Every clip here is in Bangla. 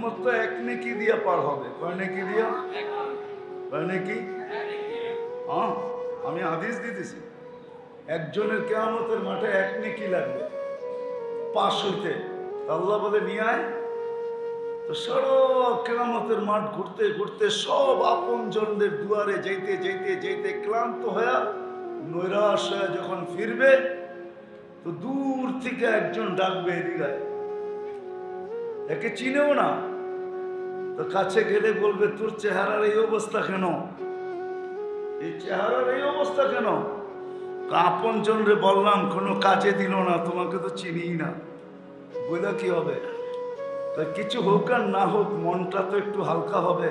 উম্মত তো এক নেকি দিয়া পার হবে। কয় নেকি দিয়া? কয় নেকি? হ্যাঁ, আমি হাদিস দিতেছি। একজনের কিয়ামতের মাঠে এক নেকি লাগবে পাশ হইতে। আল্লাহ বলে নিয়ে আয়। তো সারা কিয়ামতের মাঠ ঘুরতে ঘুরতে সব আপন জনদের দুয়ারে যাইতে যাইতে যাইতে ক্লান্ত হয়ে নৈরাশ হয়ে যখন ফিরবে, তো দূর থেকে একজন ডাকবে, এদিকে একে চিনেও না। তো কাছে গেলে বলবে, তোর চেহারার এই অবস্থা কেন? এই চেহারার এই অবস্থা কেন? আপন জনরে বললাম, কোনো কাজে দিল না, তোমাকে তো চিনিই না। বুঝলা কি হবে? তো কিছু হোক আর না হোক, মনটা তো একটু হালকা হবে।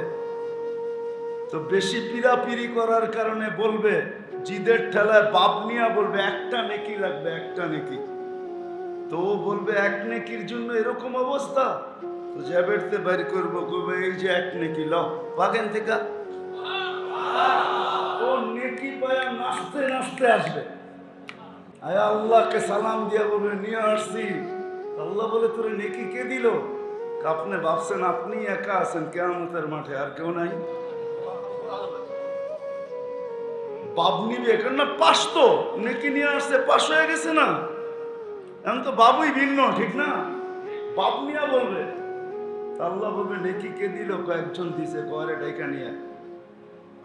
তো বেশি পিড়াপিড়ি করার কারণে বলবে, জিদের ঠেলায় বাপ নিয়া বলবে একটা নেকি লাগবে, একটা নেকি। তো ও বলবে এক নেকির জন্য এরকম অবস্থা? তো জ্যাবেরতে বাইর করবো, কবে এই যে এক নেকি ল বাগেন থেকে। ও নেকি পায়া নাচতে নাচতে আসবে, আয় আল্লাহকে সালাম দিয়া বলবে নিয়ে আসছি। আল্লাহ বলে, তোরে নেকি কে দিল? আপনি ভাবছেন আপনি একা আছেন কিয়ামতের মাঠে, আর কেউ নাই? বাপ নিবে কেন না? পাশ তো নেকি নিয়ে আসছে, পাশ হয়ে গেছে না? এখন তো বাবুই ভিন্ন, ঠিক না? বাপ নিয়া বলবে। আল্লাহ বলবে নেকি কে দিল? কয়েকজন দিছে, কয়রে ডাইকা নিয়ে।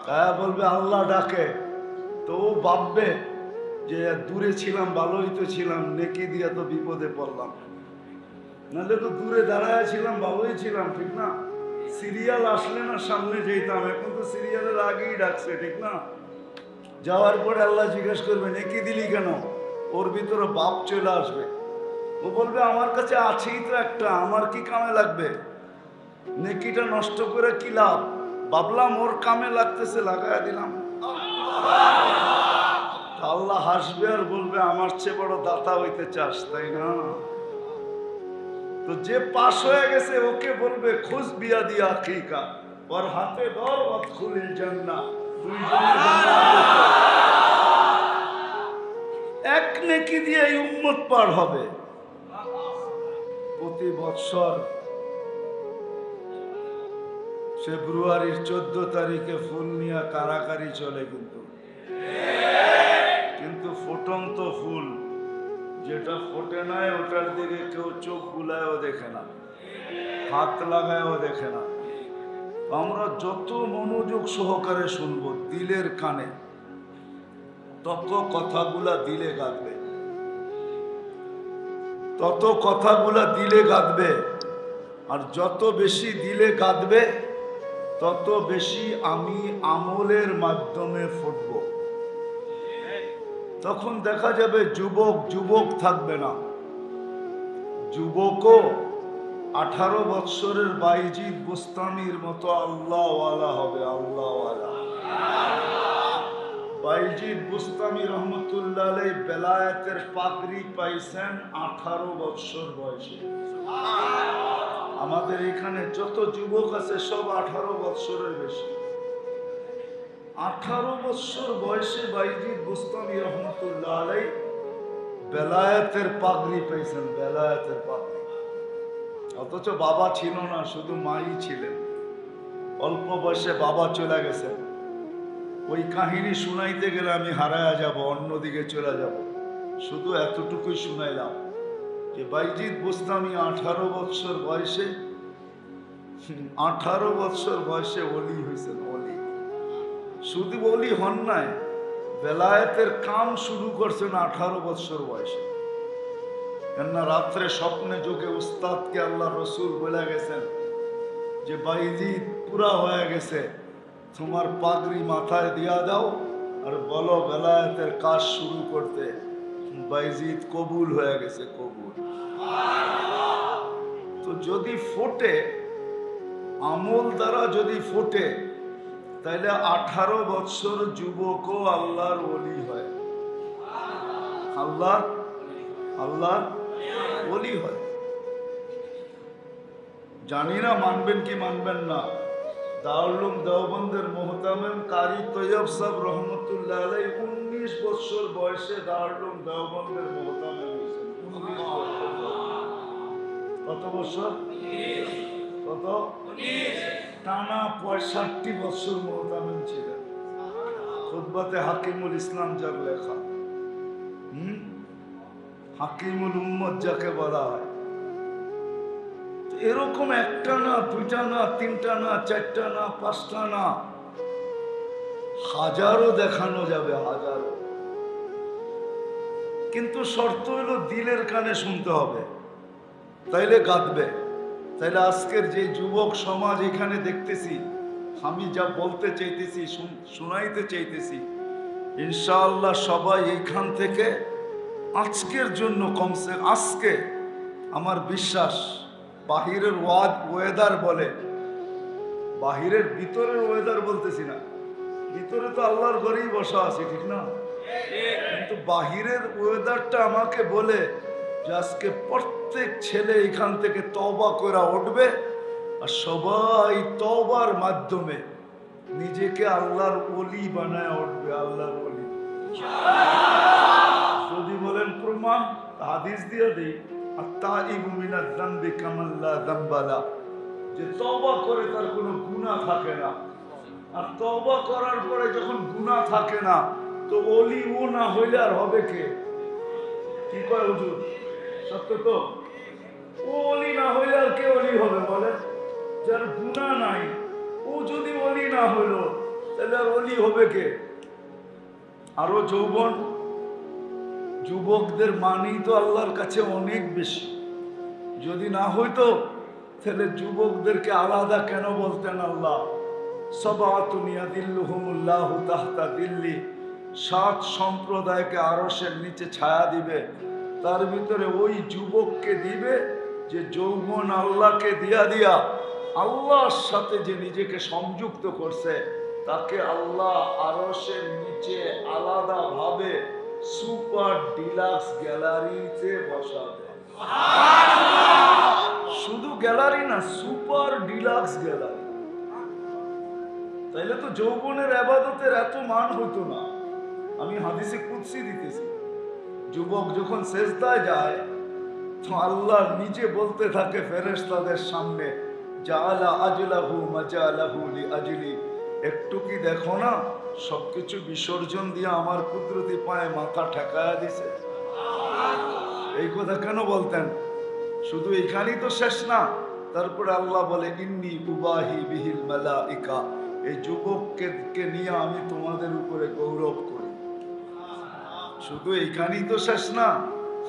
তাই বলবে আল্লাহ ডাকে। তো ও ভাববে যে দূরে ছিলাম, ভালোই তো ছিলাম, নেকি দিয়া তো বিপদে পড়লাম। নাহলে তো দূরে দাঁড়ায় ছিলাম, ভালোই ছিলাম, ঠিক না? সিরিয়াল আসলে না সামনে যেতাম, এখন তো সিরিয়ালের আগেই ডাকছে, ঠিক না? যাওয়ার পরে আল্লাহ জিজ্ঞেস করবে নেকি দিলি কেন? ওর ভিতরে বাপ চলে আসবে। ও বলবে আমার কাছে আছেই তো একটা, আমার কি কামে লাগবে? নেকিটা নষ্ট করে কি লাভ? ভাবলাম ওর কামে লাগতেছে, লাগাই দিলাম। আল্লাহ হাসবে আর বলবে আমার চেয়ে বড় দাতা হইতে চাস, তাই না? তো যে পাশ হয়ে গেছে ওকে বলবে খুশ বিয়া দিয়া আখিকা, ওর হাতে ধর ওয়াদখুলিল জান্নাহ, এক নেকি দিয়ে এই উম্মত পার হবে। প্রতি বৎসর ফেব্রুয়ারির 14 তারিখে ফুল নিয়ে কারাকারি চলে, কিন্তু ফুটন্ত ফুল যেটা ফোটে নাই ওটার দিকে কেউ চোখ বুলায়ও দেখে না, হাত লাগায়ও দেখে না। আমরা যত মনোযোগ সহকারে শুনবো দিলের কানে, তত কথাগুলা দিলে গাঁথবে, তত কথাগুলা দিলে গাঁথবে। আর যত বেশি দিলে গাঁথবে, তত বেশি আমি আমলের মাধ্যমে ফুটব। তখন দেখা যাবে যুবক যুবক থাকবে না, যুবকও 18 বৎসরের বাইজিদ বুস্তামির মতো আল্লাহওয়ালা হবে, আল্লাহওয়ালা। বাইজিদ বুস্তামি রহমতুল্লাহ আলাইহি বেলায়েতের পাগড়ি পাইছেন 18 বৎসর বয়সে। আমাদের এখানে যত যুবক আছে সব 18 বৎসরের বেশি। 18 বৎসর বয়সে বাইজিদ বুস্তামি রহমতুল্লাহ আলাইহি বেলায়েতের পাগড়ি পাইছেন, বেলায়েতের পাগড়ি। অথচ বাবা ছিল না, শুধু মাই ছিলেন। অল্প বয়সে বাবা চলে গেছেন। ওই কাহিনী শুনাইতে গেলে আমি হারায়া যাব, অন্যদিকে চলে যাব। শুধু এতটুকুই শুনাইলাম যে বাইজিদ বুস্তামি 18 বৎসর বয়সে, 18 বৎসর বয়সে ওলি হয়েছেন। ওলি শুধু ওলি হন নাই, বেলায়েতের কাম শুরু করছেন 18 বৎসর বয়সে। কেননা রাত্রে স্বপ্নে যোগে উস্তাদকে আল্লাহ রসুল বলে গেছেন যে বাইজিদ পুরা হয়ে গেছে, তোমার পাগড়ি মাথায় দিয়া দাও আর বলো বেলায়েতের কাজ শুরু করতে। বাইজিদ কবুল হয়ে গেছে, কবুল। তো যদি ফোটে, আমল দ্বারা যদি ফোটে, তাইলে 18 বৎসর যুবকও আল্লাহর ওলি হয়, আল্লাহর ওলি হয়। জানি না মানবেন কি মানবেন না। দারুল উলুম দেওবন্দের মোহতামিম কারি তৈয়ব সাহেব রহমতুল্লাহ আলাইহি 19 বছর বয়সে দারুল উলুম দেওবন্দের মোহতামিম হয়েছেন। 19 বছর। কত বছর? কত? কত? টানা 65 বছর মুহতামিম ছিলেন। খুতবাতে হাকিমুল ইসলাম যার লেখা, হাকিমুল উম্মত যাকে বলা হয়। এরকম একটা না, দুইটা না, তিনটা না, চারটা না, পাঁচটা না, হাজারও দেখানো যাবে, হাজারও। কিন্তু শর্ত হলো দিলের কানে শুনতে হবে, তাইলে গাঁথবে। তাইলে আজকের যে যুবক সমাজ এখানে দেখতেছি, আমি যা বলতে চাইতেছি, শোনাইতে চাইতেছি, ইনশাআল্লাহ সবাই এইখান থেকে আজকের জন্য কমসে আজকে আমার বিশ্বাস, বাহিরের ওয়েদার বলে, বাহিরের ভিতরের ওয়েদার বলতেছি না, ভিতরে তো আল্লাহর ঘরেই বসা আছে, ঠিক না? কিন্তু বাহিরের ওয়েদারটা আমাকে বলে যে আজকে প্রত্যেক ছেলে এখান থেকে তওবা করে উঠবে, আর সবাই তওবার মাধ্যমে নিজেকে আল্লাহর ওলি বানায় উঠবে, আল্লাহর ওলি। যদি বলেন প্রমাণ, হাদিস দিয়ে দেই, আত-তাইবু মিনাজ যামবি কামান লা যামবা লা, যে তওবা করে তার কোনো গুনাহ থাকে না। আর তওবা করার পরে যখন গুনাহ থাকে না, তো ওলি ও না হইলে আর হবে কে? কি কয় হুজুর? সত্য তো? ও ওলি না হইলে আর কে ওলি হবে বলেন? যার গুনাহ নাই, ও যদি ওলি না হইল, তাহলে আর ওলি হবে কে? আরো যৌবন যুবকদের মানেই তো আল্লাহর কাছে অনেক বেশি। যদি না হইতো তাহলে যুবকদেরকে আলাদা কেন বলতেন আল্লাহ? সাবাতুন ইয়াদিল্লুহুমুল্লাহু তাহতা দিল্লি, 7 সম্প্রদায়কে আরশের নিচে ছায়া দিবে, তার ভিতরে ওই যুবককে দিবে যে যৌবন আল্লাহকে দিয়া আল্লাহর সাথে যে নিজেকে সংযুক্ত করছে, তাকে আল্লাহ আরশের নিচে আলাদা ভাবে সুপার ডিলাক্স গ্যালারিতে বসাবে। শুধু গ্যালারি না, সুপার ডিলাক্স গ্যালারি। তাইলে তো যৌবনের ইবাদতের এত মান হতো না। আমি হাদিসে কুদসি দিতেছি, যুবক যখন সেজদায় যায় তো আল্লাহ নিজে বলতে থাকে ফেরেশতাদের সামনে, জাআলা আজলাহু মাজালাহু লিআজলি, একটু কি দেখো না সবকিছু বিসর্জন দিয়ে আমার কুদরতি পায়ে মাথা ঠেকায়া দিছে। এই কথা কেন বলতেন? শুধু এখানেই তো শেষ না, তারপরে আল্লাহ বলে ইন্নী উবাহি বিহিল মালাইকা, এই যুবককে নিয়ে আমি তোমাদের উপরে গৌরব করি। শুধু এইখানেই তো শেষ না,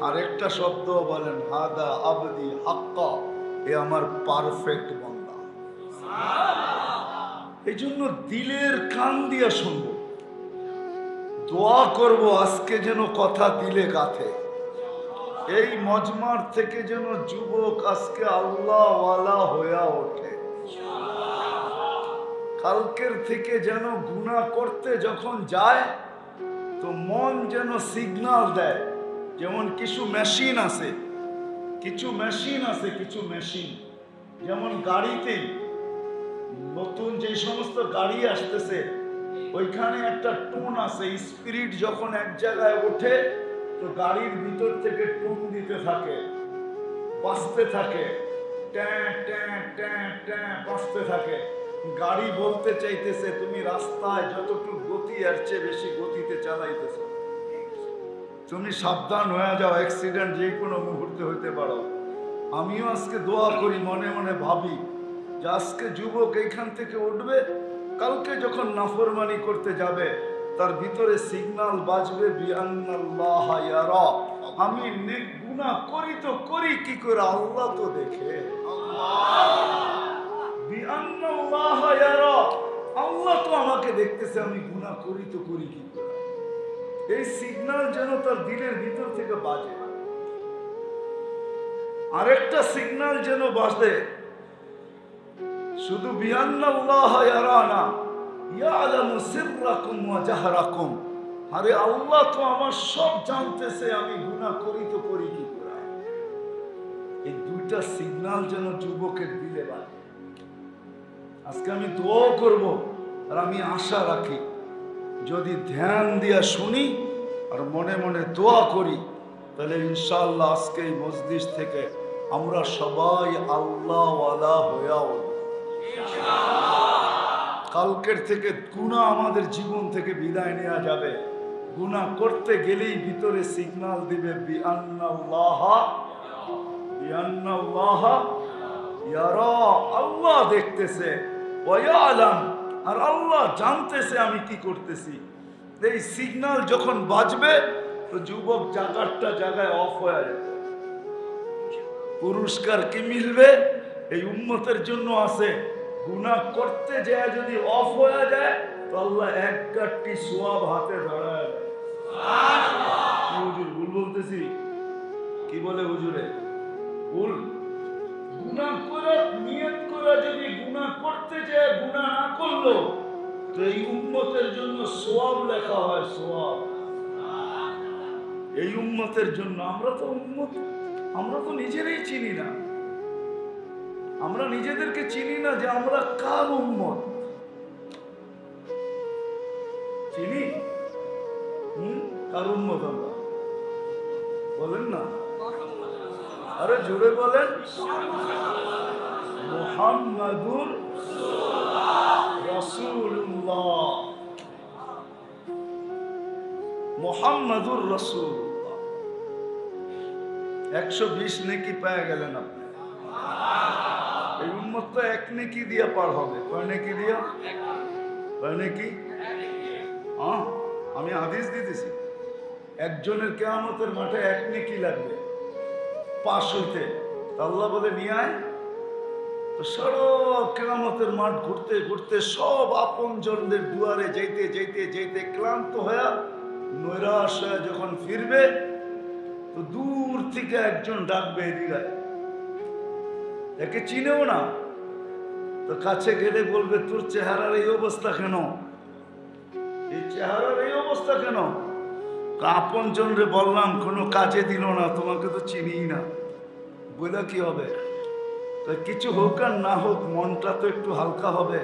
আরেকটা শব্দ বলেন, হাদা আবদি হাক্কা, এ আমার পারফেক্ট বান্দা। এই জন্য দিলের কান দিয়ে শুনবো, দোয়া করব আজকে যেন কথা দিলে গাথে। এই মজমার থেকে যেন যুবক আজকে আল্লাহওয়ালা হইয়া ওঠে। কালকের থেকে যেন গুনাহ করতে যখন যায় তো মন যেন সিগন্যাল দেয়। যেমন কিছু মেশিন আছে, কিছু মেশিন যেমন গাড়িতেই নতুন যে সমস্ত গাড়ি আসতেছে, ওইখানে একটা টোন আছে, স্পিরিট যখন এক জায়গায় ওঠে তো গাড়ির ভিতর থেকে টোন দিতে থাকে, বাজতে থাকে, ট্যাঁ ট্যাঁ ট্যাঁ ট্যাঁ বাজতে থাকে। গাড়ি বলতে চাইতেছে তুমি রাস্তায় যতটুকু গতি এর চেয়ে বেশি গতিতে চালাইতেছ, তুমি সাবধান হয়ে যাও, অ্যাক্সিডেন্ট যে কোনো মুহূর্তে হইতে পারো। আমিও আজকে দোয়া করি, মনে মনে ভাবি যে আজকে যুবক এইখান থেকে উঠবে, কালকে যখন নাফরমানি করতে যাবে তার ভিতরে সিগন্যাল বাজবে বিআন্নাল্লাহ ইয়ারা, আমি নেক গুনাহ করি তো করি কি করে, আল্লাহ তো দেখে। বিআন্নাল্লাহ ইয়ারা, আল্লাহ তো আমাকে দেখতেছে, আমি গুনাহ করি তো করি কি করে। এই সিগন্যাল যেন তার দিলের ভিতর থেকে বাজে। আরেকটা সিগন্যাল যেন বাজে, শুধু বিআন্নাল্লাহ ইয়ারা না, ইয়ালামু সিররাকুম ওয়া জাহরাকুম, আরে আল্লাহ তো আমার সব জানতেছে, আমি গুনাহ করি তো করি কি করে। এই দুইটা সিগন্যাল যেন যুবকের দিলে বাজে। আজকে আমি দোয়া করব, আর আমি আশা রাখি যদি ধ্যান দিয়া শুনি আর মনে মনে দোয়া করি, তাহলে ইনশাআল্লাহ আজকে এই মজলিস থেকে আমরা সবাই আল্লাহওয়ালা হইয়া কালকের থেকে গুনাহ আমাদের জীবন থেকে বিদায় নেওয়া যাবে। গুনাহ করতে গেলেই ভিতরে সিগন্যাল দিবে ইয়ারা, আল্লাহ দেখতেছে, ওয়ায়ালাম, আর আল্লাহ জানতেছে আমি কি করতেছি। এই সিগন্যাল যখন বাজবে তো যুবক জায়গায় অফ হয়ে যাবে। পুরস্কার কি মিলবে? এই উম্মতের জন্য আছে। গুনাহ করতে যায় যদি অফ হয়ে যায় তো আল্লাহ এক গাঁটটি সোয়াব হাতে ধরায়। হুজুর ভুল বলতেছি? কি বলে হুজুরে? ভুল। গুনাহ করে নিয়ত করে যদি গুনাহ করতে যায় গুনাহ না করলো তো এই উম্মতের জন্য সোয়াব লেখা হয়, সোয়াব। এই উম্মতের জন্য। আমরা তো উম্মত, আমরা তো নিজেরাই চিনি না। আমরা নিজেদেরকে চিনি না যে আমরা কার উম্মত। চিনি? কার উম্মত আমরা? বলেন না, আরে জোরে বলেন। মুহাম্মাদুর রাসূলুল্লাহ, মুহাম্মাদুর রাসূলুল্লাহ। 120 নেকি পেয়ে গেলেন আপনি। এই উম্মত তো এক নেকি দিয়ে পার হবে। কয় নেকি দিয়া? কয় নেকি? হ্যাঁ, আমি হাদিস দিতেছি। একজনের কিয়ামতের মাঠে এক নেকি লাগবে পাশ হইতে। আল্লাহ বলে নিয়ে আয়। তো সারা কিয়ামতের মাঠ ঘুরতে ঘুরতে সব আপনজনদের দুয়ারে যাইতে যাইতে যাইতে ক্লান্ত হয়ে নৈরাশ হয়ে যখন ফিরবে তো দূর থেকে একজন ডাকবে, এদিকে একে চিনেও না। তো কাছে গেলে বলবে, তোর চেহারার এই অবস্থা কেন? এই চেহারার এই অবস্থা কেন? আপন জনরে বললাম, কোনো কাজে দিল না, তোমাকে তো চিনিই না। বলে কি হবে? তো কিছু হোক আর না হোক মনটা তো একটু হালকা হবে।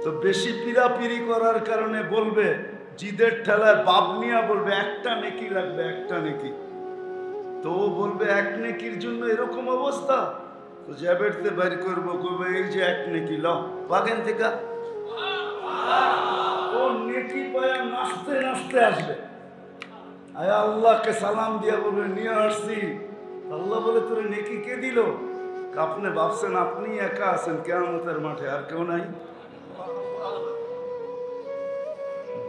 তো বেশি পিড়াপিড়ি করার কারণে বলবে, জিদের ঠেলায় বাপ নিয়া বলবে একটা নেকি লাগবে, একটা নেকি। তো বলবে এক নেকির জন্য এরকম অবস্থা? তো জ্যাবেরতে বের করবো, করবে এই যে এক নেকি ল বাগেন থেকে। ও নেকি পায়া নাচতে নাচতে আসবে, আয় আল্লাহকে সালাম দিয়া বলবে নিয়ে আসছি। আল্লাহ বলে, তোরে নেকি কে দিল? আপনি ভাবছেন আপনি একা আছেন কিয়ামতের মাঠে, আর কেউ নাই?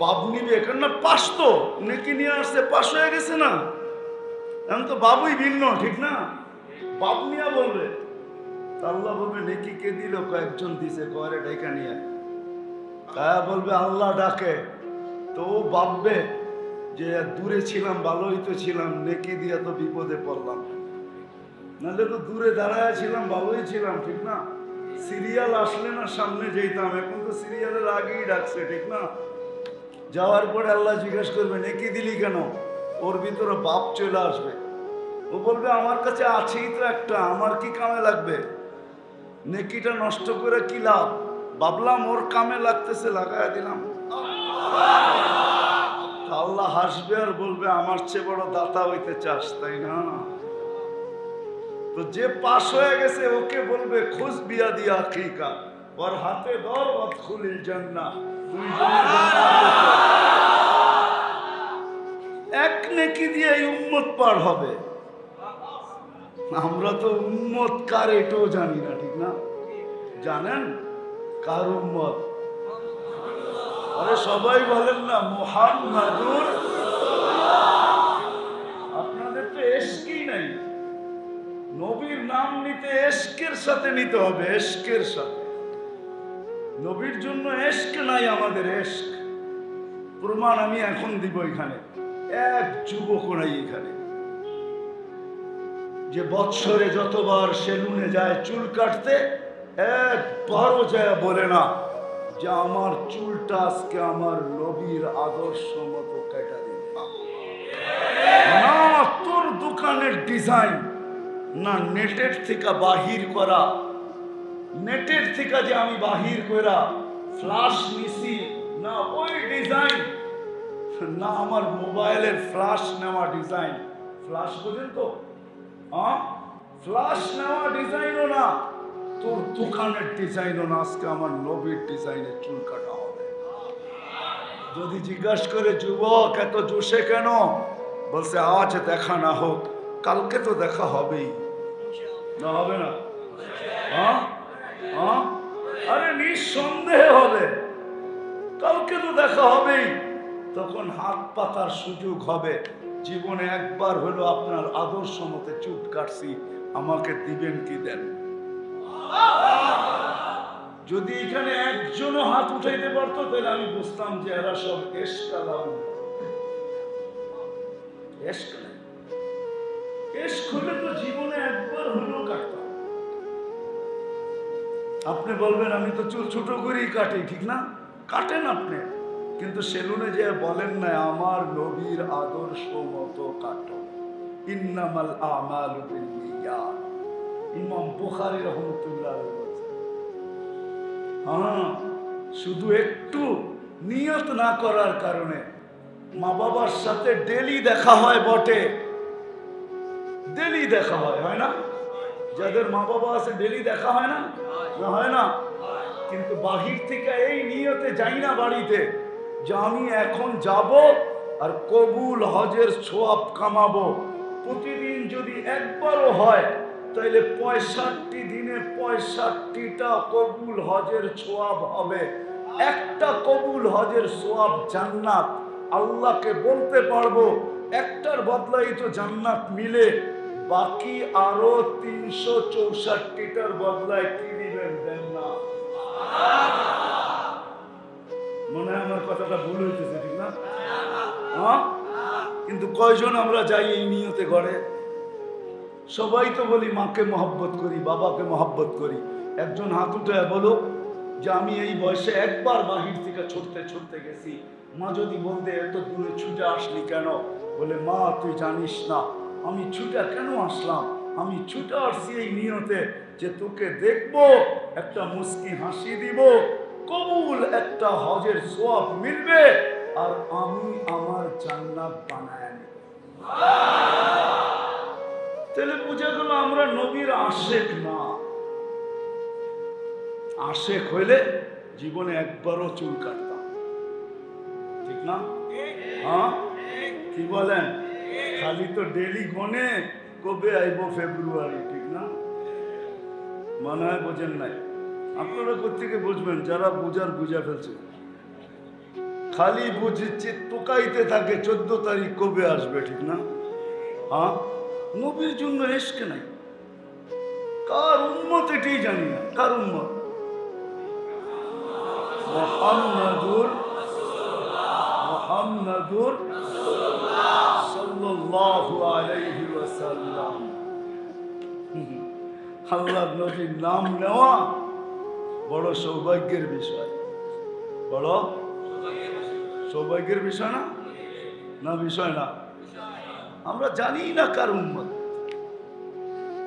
বাপ নিবে এখন না, পাশ তো নেকি নিয়ে আসছে, পাশ হয়ে গেছে না। এখন তো বাবুই ভিন্ন, ঠিক না? বাপ নিয়া বলবে। আল্লাহ বলবে নেকি কে দিল? কয়েকজন দিছে, কয়রে ডাইকা নিয়ে। তারা বলবে আল্লাহ ডাকে। তো ও ভাববে যে দূরে ছিলাম, ভালোই তো ছিলাম, নেকি দিয়া তো বিপদে পড়লাম। নাহলে তো দূরে দাঁড়ায় ছিলাম, ভালোই ছিলাম, ঠিক না? সিরিয়াল আসলে না সামনে যেতাম, এখন তো সিরিয়ালের আগেই ডাকছে, ঠিক না? যাওয়ার পরে আল্লাহ জিজ্ঞেস করবে নেকি দিলি কেন? ওর ভিতরে বাপ চলে আসবে। ও বলবে আমার কাছে আছেই তো একটা, আমার কি কামে লাগবে? নেকিটা নষ্ট করে কি লাভ? ভাবলাম ওর কামে লাগতেছে, লাগায় দিলাম। আল্লাহ হাসবে আর বলবে আমার চেয়ে বড় দাতা হইতে চাস, তাই না? তো যে পাশ হয়ে গেছে ওকে বলবে খুশ বিয়া দিয়া আখিকা, ওর হাতে ধর ওয়াদখুলিল জান্নাহ, এক নেকি দিয়ে এই উম্মত পার হবে। আমরা তো উম্মত কার এটাও জানি না, ঠিক না? জানেন কার উম্মত? আরে সবাই বলেন না মুহাম্মাদুর। আপনাদের তো এশকই নাই। নবীর নাম নিতে এশকের সাথে নিতে হবে, এশকের সাথে। নবীর জন্য এশক নাই আমাদের, এশক। প্রমাণ আমি এখন দিব। এখানে এক যুবক নাই এখানে যে বৎসরে যতবার সেলুনে যায় চুল কাটতে, একবারও যায় বলে না যে আমার চুলটা আজকে আমার নবীর আদর্শ মতো কেটে দিন। না তোর দোকানের ডিজাইন, না নেটের থেকে বাহির করা, নেটের থেকে যে আমি বাহির করা ফ্লাশ নিছি, না ওই ডিজাইন, না আমার মোবাইলের ফ্লাশ নেওয়া ডিজাইন। ফ্লাশ বোঝেন তো? ফ্লাশ নেওয়া ডিজাইনও না, তোর দোকানের ডিজাইনও না, আজকে আমার নবীর ডিজাইনের চুল কাটা হবে। যদি জিজ্ঞাসা করে যুবক এত জোশে কেন, বলছে আজ দেখা না হোক কালকে তো দেখা হবেই। না হবে না? হ্যাঁ হ্যাঁ, আরে নিঃসন্দেহে হবে, কালকে তো দেখা হবেই। তখন হাত পাতার সুযোগ হবে। জীবনে একবার হলো আপনার আদর্শ মতে চুট কাটছি, আমাকে দিবেন কি দেন? যদি এখানে একজনও হাত উঠাইতে পারতো তাহলে আমি বুঝতাম যে এরা সব এশকালাম। এশক হলে তো জীবনে একবার হলেও কাটতাম। আপনি বলবেন আমি তো চুল ছোট করেই কাটি, ঠিক না? কাটেন আপনি, কিন্তু সেলুনে যে বলেন না আমার নবীর আদর্শ মতো কাটো। ইন্নামাল আমালু বিন্নিয়াত, ইমাম বুখারী রাহমাতুল্লাহ আলাইহি বলেছেন। হ্যাঁ, শুধু একটু নিয়ত না করার কারণে মা বাবার সাথে ডেলি দেখা হয় বটে, ডেলি দেখা হয়, হয় না? যাদের মা বাবা আছে ডেলি দেখা হয় না? হয় না? কিন্তু বাহির থেকে এই নিয়তে যাই না বাড়িতে যে আমি এখন যাব আর কবুল হজের ছোয়াব কামাবো। প্রতিদিন যদি একবারও হয় তাহলে 65 দিনে 65টা কবুল হজের ছোয়াব হবে। একটা কবুল হজের ছোয়াব জান্নাত। আল্লাহকে বলতে পারবো একটার বদলাই তো জান্নাত মিলে, বাকি আরো 364টার বদলায় কি দিবেন দেন না? মনে হয় আমার কথাটা ভুল হইতেছে, ঠিক না? হ্যাঁ, কিন্তু কয়জন আমরা যাই এই নিয়তে ঘরে? সবাই তো বলি মাকে মহব্বত করি, বাবাকে মহব্বত করি। একজন হাত উঠে বলো যে আমি এই বয়সে একবার বাহির থেকে ছুটতে ছুটতে গেছি, মা যদি বলতে এত দূরে ছুটে আসলি কেন? বলে মা তুই জানিস না আমি ছুটে কেন আসলাম। আমি ছুটে আসছি এই নিয়তে যে তোকে দেখবো, একটা মুস্কি হাসি দিব, কবুল একটা হজের সওয়াব মিলবে, আর আমি আমার জান্নাত বানায় নেব। তাহলে বুঝা গেল আমরা নবীর আশেক না। আশেক হইলে জীবনে একবারও চুল কাটতাম, ঠিক না? হ্যাঁ, কি বলেন? খালি তো ডেলি গনে কবে আইব ফেব্রুয়ারি, ঠিক না? মনে হয় বোঝেন নাই। আপনারা কোথেকে বুঝবেন? যারা বুঝার বুঝা ফেলছে, খালি বুঝছে টোকাইতে থাকে 14 তারিখ কবে আসবে, ঠিক না? হ্যাঁ, নবীর জন্য এসকে নাই। কার উম্মত এটাই জানি না, কার উম্মত? মুহাম্মাদুর সাল্লাল্লাহু আলাইহি ওয়াসাল্লাম। আল্লাহর নবীর নাম নেওয়া বড় সৌভাগ্যের বিষয়। বড় সৌভাগ্যের বিষয় না? না বিষয় না। আমরা জানি না কার উম্মত,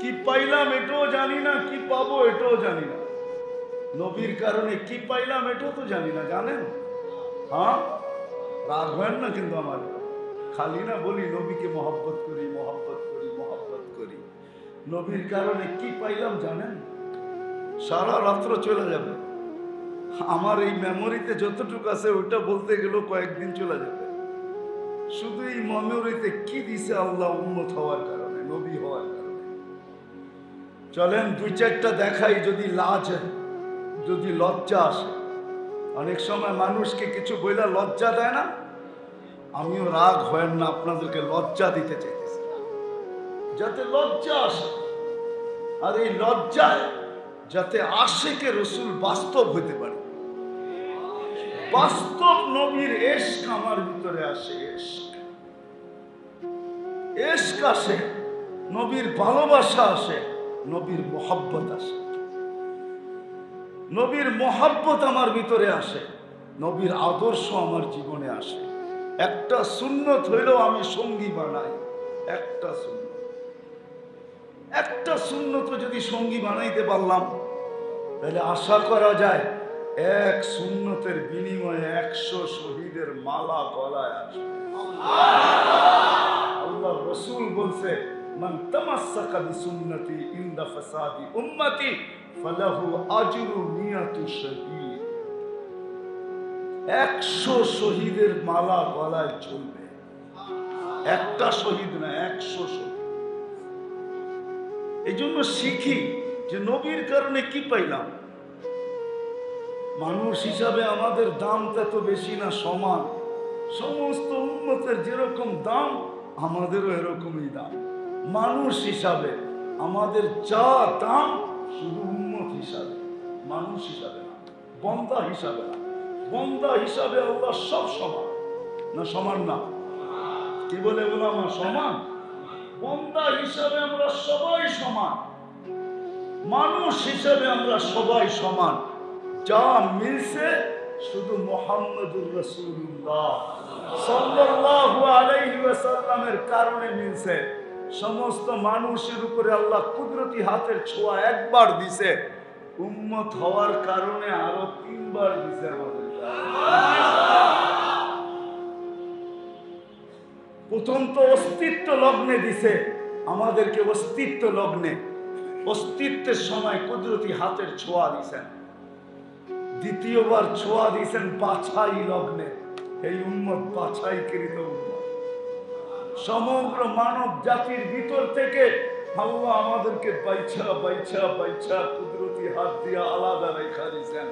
কি পাইলাম এটাও জানি না, কি পাবো এটাও জানি না। নবীর কারণে কি পাইলাম এটাও তো জানি না, জানেন? হ্যাঁ, রাগ হয় না কিন্তু আমার, খালি না বলি নবীকে মহব্বত করি মহব্বত করি মহব্বত করি। নবীর কারণে কি পাইলাম জানেন? সারা রাত্র চলে যাবে। আমার এই মেমোরিতে যতটুকু আছে ওইটা বলতে গেলেও কয়েকদিন চলে যাবে। শুধু এই মেমোরিতে কি দিছে আল্লাহ উম্মত হওয়ার কারণে, নবী হওয়ার কারণে। চলেন 2-4টা দেখাই, যদি লজ্জা আসে। অনেক সময় মানুষকে কিছু বইলা লজ্জা দেয় না, আমিও রাগ হয় না, আপনাদেরকে লজ্জা দিতে চাইতেছি যাতে লজ্জা আসে। আর এই লজ্জায় যাতে আশেকে রসুল বাস্তব হইতে পারে, বাস্তব নবীর এশক আমার ভিতরে আসে, এশক আসে, নবীর ভালোবাসা আসে, নবীর মোহাব্বত আসে। নবীর মোহাব্বত আমার ভিতরে আসে, নবীর আদর্শ আমার জীবনে আসে। একটা সুন্নত হইলেও আমি সঙ্গী বানাই। একটা সুন্নত যদি সঙ্গী বানাইতে পারলাম তাহলে আশা করা যায় এক সুন্নতের বিনিময়ে 100 শহীদের মালা গলায় আসবে। আল্লাহ রসুল বলছে মান তামাসসাকা বিসুন্নতি ইনদা ফাসাদি উম্মতি ফালাহু আজরু মিয়াতু শহীদ। 100 শহীদের মালা গলায় ঝুলবে, একটা শহীদ না, 100 শহীদ। এই জন্য শিখি যে নবীর কারণে কি পাইলাম। মানুষ হিসাবে আমাদের দাম তত বেশি না, সমান। সমস্ত উম্মতের যেরকম দাম আমাদেরও এরকমই দাম। মানুষ হিসাবে আমাদের যা দাম শুধু উম্মত হিসাবে, মানুষ হিসাবে না, বন্দা হিসাবে না। বন্দা হিসাবে আল্লাহ সব সমান না, সমান না? কি বলে ওলামা? সমান। বন্দা হিসাবে আমরা সবাই সমান, মানুষ হিসাবে আমরা সবাই সমান। যা মিলছে শুধু মুহাম্মদুর রাসূলুল্লাহ সাল্লাল্লাহু আলাইহি ওয়াসাল্লামের কারণে মিলছে। সমস্ত মানুষের উপরে আল্লাহ কুদরতি হাতের ছোঁয়া একবার দিছে, উম্মত হওয়ার কারণে আরো 3 বার দিছে আমাদের। প্রথম তো অস্তিত্ব লগ্নে দিছে আমাদেরকে, অস্তিত্ব লগ্নে, অস্তিত্বের সময় কুদরতি হাতের ছোঁয়া দিছেন। দ্বিতীয়বার ছোঁয়া দিছেন বাছাই লগ্নে, এই উম্মত বাছাইকৃত উম্মত। সমগ্র মানব জাতির ভিতর থেকে আল্লাহ আমাদেরকে বাইছা বাইছা বাইছা কুদরতি হাত দিয়ে আলাদা রেখা দিছেন।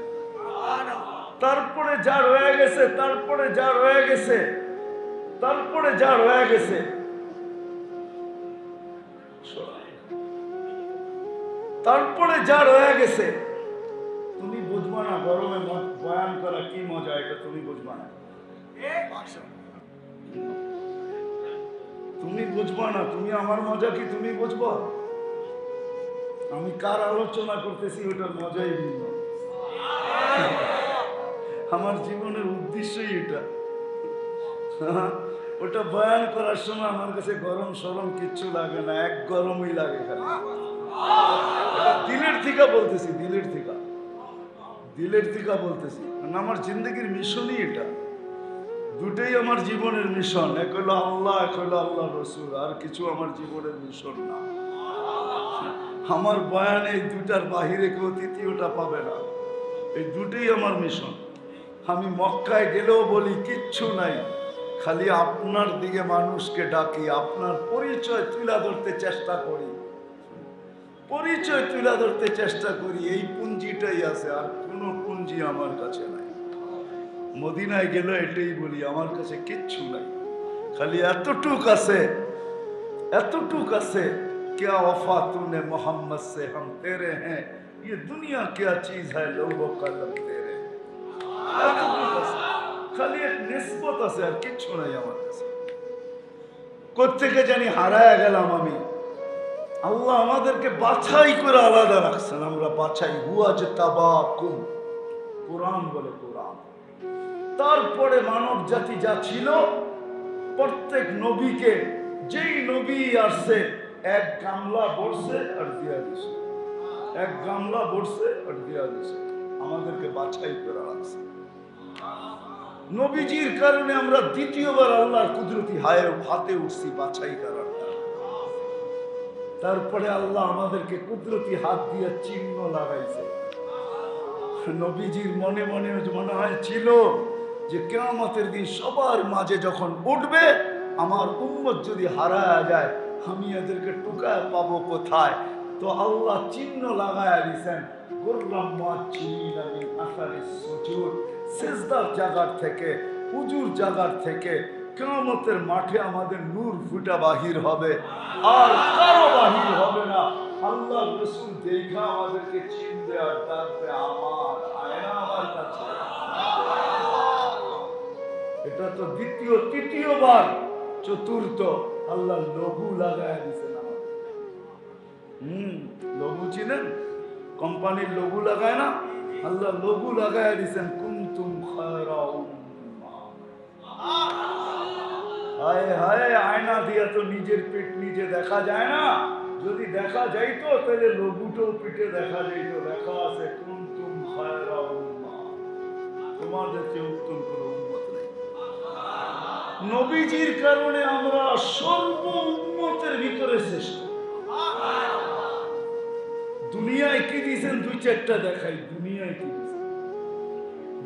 তারপরে যা রয়ে গেছে, তারপরে যা রয়ে গেছে, তারপরে যা রয়ে গেছে, তারপরে যা রয়ে গেছে তুমি বুঝবা না। গরমে বয়ান করা কি মজা, এটা তুমি বুঝবা না, তুমি বুঝবা না। তুমি আমার মজা কি তুমি বুঝবা? আমি কার আলোচনা করতেছি ওটার মজাই ভিন্ন। আমার জীবনের উদ্দেশ্যই এটা। ওটা বয়ান করার সময় আমার কাছে গরম সরম কিচ্ছু লাগে না, এক গরমই লাগে খালি। দিলের থেকে বলতেছি, দিলের থেকে, দিলের থেকে বলতেছি। আমার জিন্দগির মিশনই এটা। দুটেই আমার জীবনের মিশন, এক হলো আল্লাহ, এক হলো আল্লাহ রসুল। আর কিছু আমার জীবনের মিশন না। আমার বয়ান এই দুটার বাহিরে কেউ তৃতীয়টা পাবে না। এই দুটোই আমার মিশন। আমি মক্কায় গেলেও বলি কিচ্ছু নাই, খালি আপনার দিকে মানুষকে ডাকি, আপনার পরিচয় তুলে ধরতে চেষ্টা করি, পরিচয় তুলে ধরতে চেষ্টা করি। এই পুঞ্জিটাই আছে, আর কোনো পুঞ্জি আমার কাছে নাই। মদিনায় গেলে এটাই বলি, আমার কাছে কিচ্ছু নাই, খালি এতটুক আছে, এতটুক আছে। क्या वफा तूने मोहम्मद से हम तेरे हैं, ये दुनिया क्या चीज है लोगों कलम तेरे। খালি এক নিসবত আছে, আর কিচ্ছু নাই আমার কাছে। কোত্থেকে জানি হারায় গেলাম আমি। আল্লাহ আমাদেরকে বাছাই করে আলাদা রাখছেন, আমরা বাছাই। হুয়া যে তাবাকুম, কোরআন বলে, কোরআন। তারপরে মানব জাতি যা ছিল, প্রত্যেক নবীকে, যেই নবী আসছে এক গামলা বর্ষে আর দিয়া দিছে, এক গামলা বর্ষে আর দিয়া দিছে। আমাদেরকে বাছাই করে রাখছে। নবীজির কারণে আমরা দ্বিতীয়বার আল্লাহর কুদরতি হাতে উঠছি বাছাই করার। তারপরে আল্লাহ আমাদেরকে কুদরতি হাত দিয়ে চিহ্ন লাগাইছে। নবীজির মনে মনে মনে হয় ছিল যে কিয়ামতের দিন সবার মাঝে যখন উঠবে, আমার উম্মত যদি হারায় যায়, আমি এদেরকে টুকায় পাবো কোথায়? তো আল্লাহ চিহ্ন লাগায় দিয়েছেন। সিজদার জায়গার থেকে, উজুর জায়গার থেকে কিয়ামতের মাঠে আমাদের নূর ফুটা বাহির হবে, আর কারো বাহির হবে না। আল্লাহ রাসূল দেখা আমাদেরকে চিনবে আর ডাকবে, আমার আয়না আমার কাছে। এটা তো দ্বিতীয়, তৃতীয়বার, চতুর্থ আল্লাহ লঘু লাগায় দিয়েছেন আমাদের। লঘু চিনেন? কোম্পানির লঘু লাগায় না, আল্লাহ লঘু লাগায় দিয়েছেন, কুনতুম খায়রা উম্মাহ। হায় হায়, আয়না দিয়ে তো নিজের পেট নিজে দেখা যায় না। যদি দেখা যাইতো তাহলে লঘুটাও পেটে দেখা যাইতো। দেখা আছে কুনতুম খায়রা উম্মাহ, তোমাদের চেয়ে উত্তম কোনো উম্মত নেই। নবীজির কারণে আমরা সর্ব উম্মত উম্মতের ভিতরে শ্রেষ্ঠ। দুনিয়ায় কি দিয়েছেন দুই চারটা দেখাই, দুনিয়ায় কি দিয়েছেন,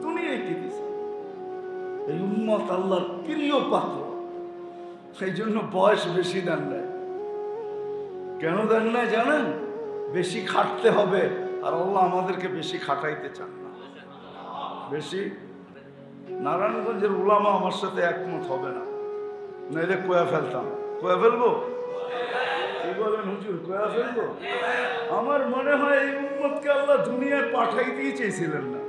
দুনিয়ায় কি দিয়েছেন। এই উম্মত আল্লাহর প্রিয় পাত্র, সেই জন্য বয়স বেশি দেন নাই। কেন দেন নাই জানেন? বেশি খাটতে হবে, আর আল্লাহ আমাদেরকে বেশি খাটাইতে চান না। বেশি নারায়ণগঞ্জের উলামা আমার সাথে একমত হবে না, নাইলে কয়া ফেলতাম। কয়া ফেলবো? কি বলেন হুজুর, কয়া ফেলবো? আমার মনে হয় এই উম্মতকে আল্লাহ দুনিয়ায় পাঠাইতেই চেয়েছিলেন না।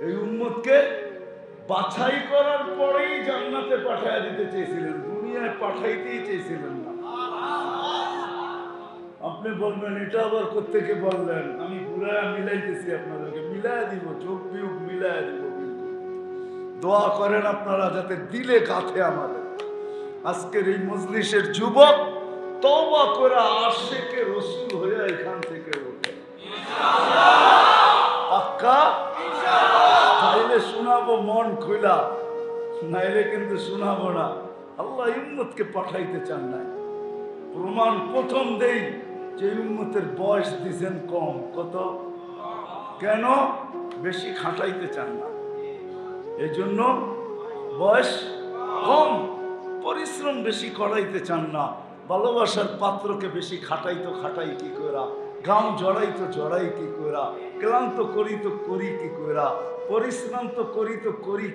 এই উম্মতকে বাছাই করার পরেই জান্নাতে পাঠাইয়া দিতে চেয়েছিলেন, দুনিয়ায় পাঠাইতেই চেয়েছিলেন না। আপনি বলবেন এটা আবার কোত্থেকে বললেন? আমি পুরা মিলাইতেছি, আপনাদেরকে মিলাই দিব, চোখ বিয়োগ মিলাই দিব। দোয়া করেন আপনারা যাতে দিলে গাথে আমাদের। আজকের এই মজলিসের যুবক তওবা করে আশিকে রাসূল হয়ে এখান থেকে ওঠে পাক্কা। তাইলে শোনাবো মন খুলা, নাইলে কিন্তু শোনাবো না। আল্লাহ উম্মতকে পাঠাইতে চান না। প্রমাণ প্রথম দেই যে উম্মতের বয়স দিয়েছেন কম। কত? কেন? বেশি খাটাইতে চান না, এই জন্য বয়স কম। পরিশ্রম বেশি করাইতে চান না। ভালোবাসার পাত্রকে বেশি খাটাই তো খাটাই কি করা, গাম জড়াই তো জড়াই কি করা, ক্লান্ত করি তো করি কি করা, পরিশ্রম তো করি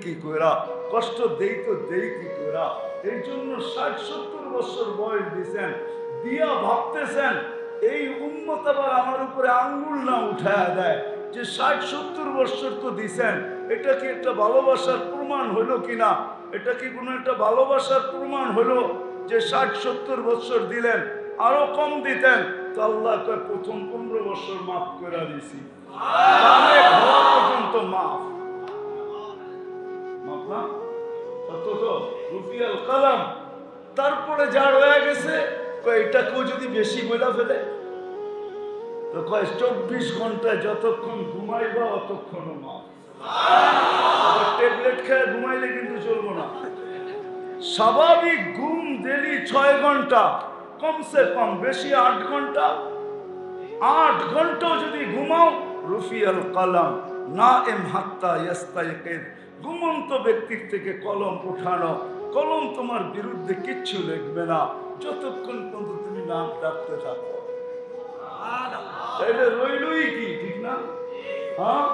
কি করা, কষ্ট দেই তো দেই কি করা। এই জন্য ৬০-৭০ বছর বয়স দিয়েছেন, দিয়া ভাবতেছেন এই উম্মত আবার আমার উপরে আঙ্গুল না উঠায় দেয় যে ৬০-৭০ বছর তো দিছেন, এটা কি একটা ভালোবাসার প্রমাণ হলো কিনা? এটা কি কোনো একটা ভালোবাসার প্রমাণ হলো যে ৬০-৭০ বছর দিলেন? আরো কম দিতেন তো আল্লাহ প্রথম ১৫ বছর মাফ করে দিছি, পর্যন্ত মাফ মাফ না তো রুফিয়াল কালাম। তারপরে যা রয়ে গেছে এটা কেউ যদি বেশি বইলা ফেলে তো কয় ২৪ ঘন্টায় যতক্ষণ ঘুমাইবা অতক্ষণ মাফ। ট্যাবলেট খেয়ে ঘুমাইলে কিন্তু চলবো না। স্বাভাবিক ঘুম ডেলি ৬ ঘন্টা, কমসে কম বেশি ৮ ঘন্টা। ৮ ঘন্টাও যদি ঘুমাও রুফিয়াল কালাম নাইম হাত্তা ইয়াস্তাইকিজ। ঘুমন্ত ব্যক্তির থেকে কলম উঠানো, কলম তোমার বিরুদ্ধে কিচ্ছু লিখবে না যতক্ষণ পর্যন্ত তুমি নাম ডাকতে থাকো। তাইলে রইলই কি, ঠিক না? হ্যাঁ,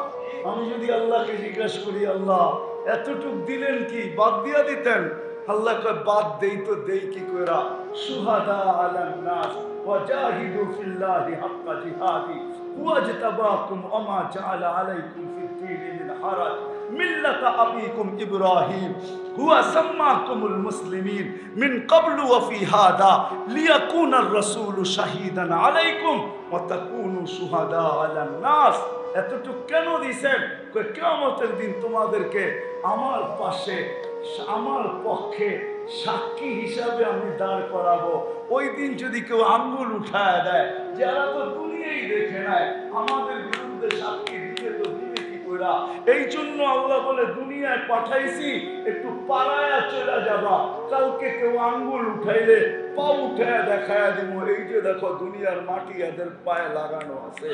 আমি যদি আল্লাহকে জিজ্ঞাসা করি আল্লাহ এতটুক দিলেন কি, বাদ দিয়া দিতেন? আল্লাহ কয় বাদ দেই তো দেই কি কইরা। সুহাদা আলান নাস ওয়াজাহিদু ফিল্লাহি হাক্কা জিহাদি ওয়াজতাবাকুম ওমা জাআলা আলাইকুম ফিদ-দীনি মিন হারাজ মিল্লাতা আবিকুম ইব্রাহিম হুয়া সাম্মাকুমুল মুসলিমিন মিন ক্বাবলু ওয়া ফি হাদা লিয়াকুনার রাসূলু শাহীদান আলাইকুম ওয়া তাকুনু সুহাদা আলান নাস। এতটুক কেন দিছেন? কিয়ামতের দিন তোমাদেরকে আমার পাশে, আমার পক্ষে সাক্ষী হিসাবে আমি দাঁড় করাবো। ওই দিন যদি কেউ আঙ্গুল উঠায় দেয়, যারা তো দুনিয়াই দেখে নাই, আমাদের বিরুদ্ধে সাক্ষী দিতে তো দিবে কি কইরা? এই জন্য আল্লাহ বলে দুনিয়ায় পাঠাইছি একটু পালায়া চলে যাবা। কালকে কেউ আঙ্গুল উঠাইলে পা উঠায় দেখায়া দিব, এই যে দেখো দুনিয়ার মাটি এদের পায়ে লাগানো আছে।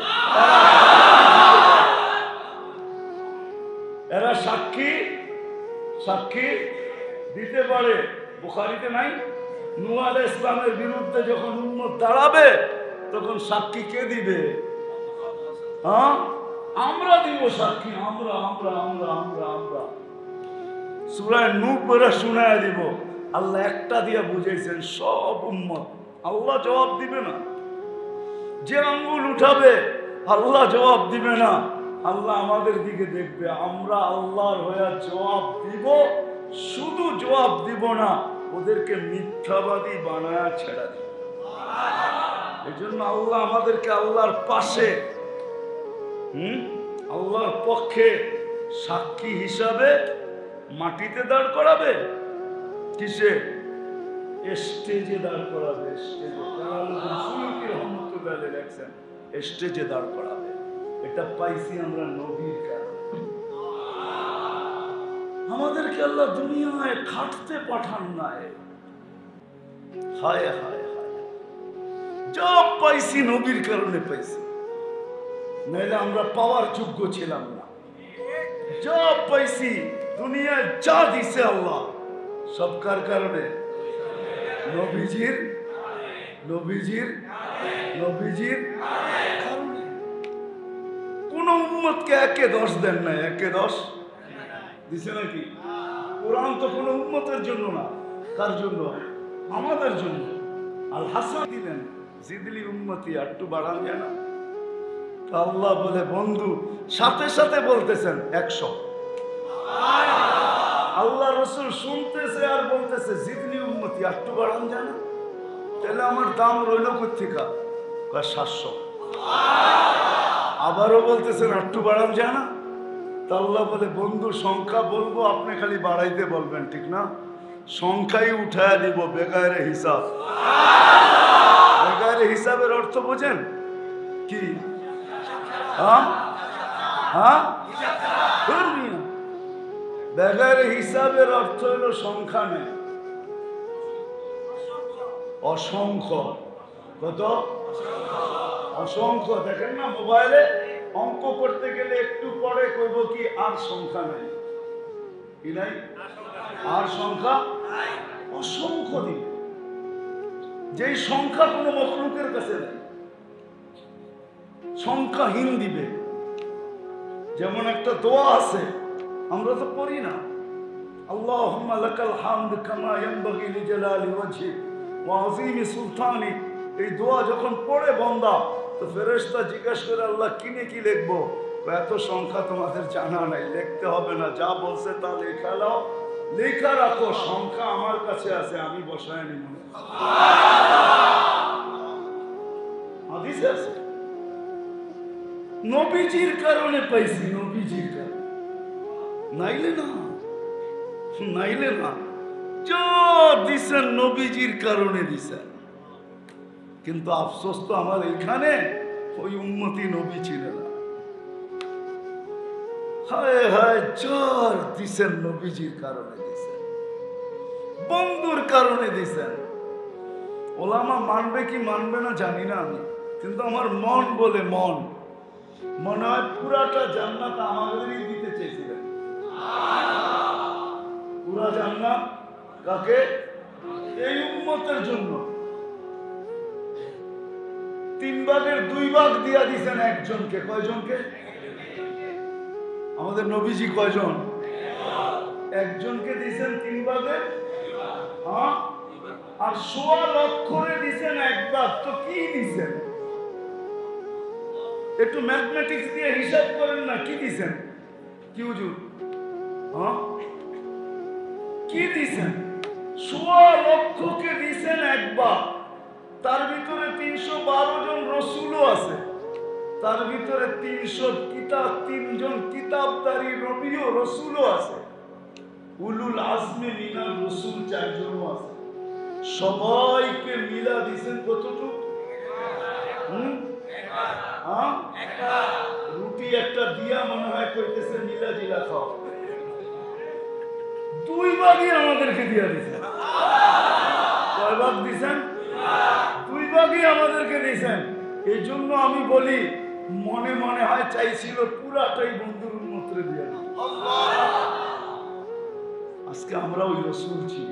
এরা সাক্ষী সাক্ষী দিতে পারে। বুখারীতে নাই? নূহ আলাইহিস সালামের বিরুদ্ধে যখন উম্মত দাঁড়াবে তখন সাক্ষী কে দিবে? হ্যাঁ, আমরা দিব সাক্ষী। আমরা আমরা আমরা আমরা আমরা সূরা নূহ পড়ে শোনায় দিব। আল্লাহ একটা দিয়া বুঝাইছেন সব উম্মত। আল্লাহ জবাব দিবে না। যে আঙ্গুল উঠাবে আল্লাহ জবাব দিবে না। আল্লাহ আমাদের দিকে দেখবে, আমরা আল্লাহর হয়ে জবাব দিব। শুধু জবাব দিব না, ওদেরকে মিথ্যাবাদী বানায়া ছেড়া দিব। এই জন্য আল্লাহ আমাদেরকে আল্লাহর পাশে, আল্লাহর পক্ষে সাক্ষী হিসাবে মাটিতে দাঁড় করাবে। কিসে? স্টেজে দাঁড় করাবে। স্টেজে দাঁড় করাবে। এটা পাইছি আমরা নবীর কারণে। আমাদেরকে আল্লাহ দুনিয়ায় খাটতে পাঠান নাই। হায় হায় হায়, যা পাইছি নবীর কারণে পাইছি, নাইলে আমরা পাওয়ার যোগ্য ছিলাম না। যা পাইছি দুনিয়ায় যা দিছে আল্লাহ, সব কার কারণে? নবীজির নবীজির নবীজির কারণে। কোন উম্মতকে একে দোষ দেন না, একে দোষ দিছে নাকি? কোরআন তো কোনো উম্মতের জন্য না, কার জন্য? আমাদের জন্য। আল হাসান দিলেন, জিদলি উম্মতি, একটু বাড়ান যায় না? আল্লাহ বলে বন্ধু, সাথে সাথে বলতেছেন 100। আল্লাহ রসুল শুনতেছে আর বলতেছে জিদলি উম্মতি, একটু বাড়ান যায় না? তাহলে আমার দাম রইল কোথেকা? 700। আবারও বলতেছেন একটু বাড়ান যায় না? তা আল্লাহ বলে বন্ধু, সংখ্যা বলবো, আপনি খালি বাড়াইতে বলবেন, ঠিক না? সংখ্যাই উঠায় দিব বেগারে হিসাব। বেগারে হিসাবের অর্থ বোঝেন কি? বেগারে হিসাবের অর্থ হলো সংখ্যা নেই, অসংখ্য। কত? অসংখ্য। দেখেন না মোবাইলে অঙ্ক করতে গেলে একটু পরে কইব কি আর সংখ্যা নাই, কি নাই? আর সংখ্যা অসংখ্য দিন, যেই সংখ্যা কোনো মখলুকের কাছে নেই, সংখ্যাহীন দিবে। যেমন একটা দোয়া আছে, আমরা তো পড়ি না, আল্লাহুম্মা লাকাল হামদ কামা ইয়ানবাগি লিজালালি ওয়াজহিক ওয়া আযীমি সুলতানিক। এই দোয়া যখন পড়ে বান্দা, তো ফেরেশতা জিজ্ঞাসা করে আল্লাহ কিনে কি লিখবো? এত সংখ্যা তোমাদের জানা নাই, লিখতে হবে না, যা বলছে তা লেখা লাও, লেখা রাখো, সংখ্যা আমার কাছে আছে, আমি বসায় নিব। হাদিসে আছে, নবীজির কারণে পাইছি, নবীজির কারণে, নাইলে না, নাইলে না। যা দিছেন নবীজির কারণে দিছেন। কিন্তু আফসোস তো আমার এখানে ওই উম্মতি নবী ছিল না। হায় হায়, চার দিছেন নবীজির কারণে দিছেন, বন্ধুর কারণে দিছেন। ওলামা মানবে কি মানবে না জানি না আমি, কিন্তু আমার মন বলে, মনে হয় পুরাটা জান্নাত আমাদেরই দিতে চেয়েছিলেন। পুরা জান্নাত কাকে? এই উম্মতের জন্য। 3 ভাগের 2 ভাগ দিয়া দিছেন একজনকে। কয়জনকে? আমাদের নবীজি কয়জন? একজনকে দিছেন 3 ভাগের, হ্যাঁ, আর 1.25 লক্ষরে দিছেন 1 ভাগ। তো কি দিছেন? একটু ম্যাথমেটিক্স দিয়ে হিসাব করেন না, কি দিছেন? কি হুজুর? হ্যাঁ, কি দিছেন? 1.25 লক্ষকে দিছেন 1 ভাগ। তার ভিতরে 312 জন রসুলও আছে, তার ভিতরে 3 জন কিতাবদারি নবীও রসুলও আছে, উলুল আজমে মিনার রসুল 4 জনও আছে। সবাইকে মিলা দিছেন কতটুকু? রুটি একটা দিয়া মনে হয় কইতেছে মিলা জিলা খাও। 2 ভাগই আমাদেরকে দিয়া দিছেন। কয় ভাগ দিছেন? 2 ভাগই আমাদেরকে দিছেন। এই জন্য আমি বলি, মনে মনে হয় চাইছিল পুরাটাই বন্ধুর উন্মতরে দিয়া। আজকে আমরা ওই রসুল ছিল।